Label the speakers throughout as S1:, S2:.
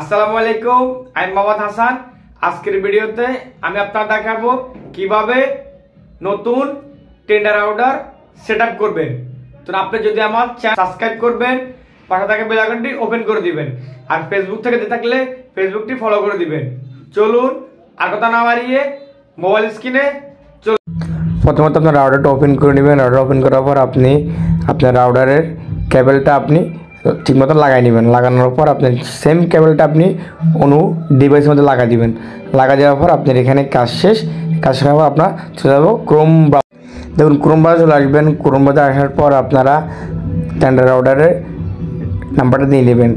S1: আসসালামু আলাইকুম, আমি মোহাম্মদ হাসান। আজকের ভিডিওতে আমি আপনাদের দেখাবো কিভাবে নতুন টেন্ডার অর্ডার সেটআপ করবেন। তো আপনি যদি আমার চ্যানেল সাবস্ক্রাইব করবেন, পাশে থাকা বেল আইকনটি ওপেন করে দিবেন, আর ফেসবুক থেকে দেখে থাকলে ফেসবুকটি ফলো করে দিবেন। চলুন আর কথা না বাড়িয়ে মোবাইল স্ক্রিনে চলুন।
S2: প্রথমত আপনার রাউটারটা ওপেন করে নেবেন। রাউটার ওপেন করার পর আপনি আপনার রাউটারের কেবলটা আপনি ঠিকমতো লাগাই নেবেন। লাগানোর পর আপনার সেম কেবলটা আপনি অন্য ডিভাইসের মধ্যে লাগা দিবেন। লাগা দেওয়ার পর আপনার এখানে কাজ শেষ। কাজ শেষ হওয়ার পর আপনার চলে যাবো ক্রোম ব্রাউজার। দেখুন ক্রোম ব্রাউজার চলে আসবেন। ক্রোম ব্রাউজার আসার পর আপনারা টেন্ডার রাউটারের নাম্বারটা দিয়ে নেবেন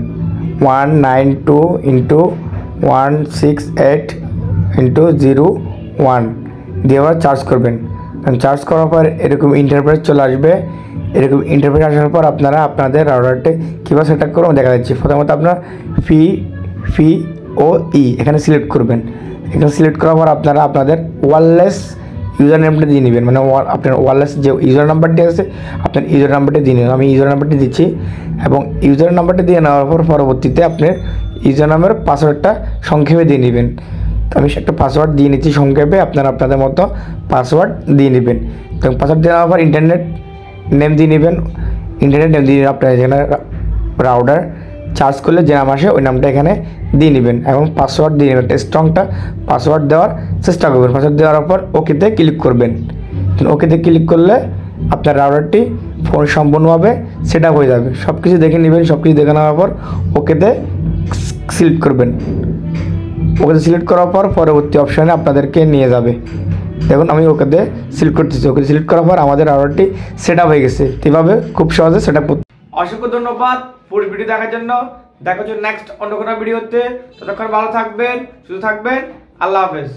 S2: 192.168.0.1 দিয়ে আবার চার্জ করবেন। চার্জ করার পর এরকম ইন্টারফেস চলে আসবে। এরকম ইন্টারফেস আসার পর আপনারা আপনাদের রাউটারটি কীভাবে সেট আপ করবেন দেখা যাচ্ছে। প্রথমত আপনার FIFO এখানে সিলেক্ট করবেন। এখানে সিলেক্ট করার পর আপনারা আপনাদের ওয়্যারলেস ইউজার নেমটা দিয়ে নেবেন, মানে আপনার ওয়্যারলেস যে ইউজার নাম্বারটি আছে আপনার ইউজার নাম্বারটি দিয়ে নেবেন। আমি ইউজার নাম্বারটি দিচ্ছি এবং ইউজার নাম্বারটি দিয়ে নেওয়ার পর পরবর্তীতে আপনার ইউজার নামের পাসওয়ার্ডটা সংক্ষেপে দিয়ে নেবেন। আমি একটা পাসওয়ার্ড দিয়ে নিচ্ছি সংক্ষেপে, আপনারা আপনাদের মতো পাসওয়ার্ড দিয়ে নেবেন। তো পাসওয়ার্ড দিয়ে নেওয়ার পর ইন্টারনেট নেম দিয়ে নেবেন। ইন্টারনেট নেম দিয়ে আপনার এখানে রাউটার চার্জ করলে যে নাম আসে ওই নামটা এখানে দিয়ে নেবেন এবং পাসওয়ার্ড দিয়ে নেবেন। স্ট্রংটা পাসওয়ার্ড দেওয়ার চেষ্টা করবেন। পাসওয়ার্ড দেওয়ার পর ওকেতে ক্লিক করবেন। ওকেতে ক্লিক করলে আপনার রাউটারটি ফোন সম্পূর্ণভাবে সেট আপ হয়ে যাবে। সব কিছু দেখে নেবেন। সব কিছু দেখে নেওয়ার পর ওকেতে সিলেক্ট করবেন। ওকেতে সিলেক্ট করার পর পরবর্তী অপশানে আপনাদেরকে নিয়ে যাবে। দেখুন আমি ওকেতে সিলেক্ট করতেছি। ওকে সিলেক্ট করার পর আমাদের রাউটারটি সেট আপ হয়ে গেছে। এভাবে খুব সহজে সেট আপ করতে।
S1: অসংখ্য ধন্যবাদ পুরো ভিডিও দেখার জন্য। দেখা হচ্ছে নেক্সট অন্য কোনো ভিডিওতে। ততক্ষণ ভালো থাকবেন, সুস্থ থাকবেন। আল্লাহ হাফেজ।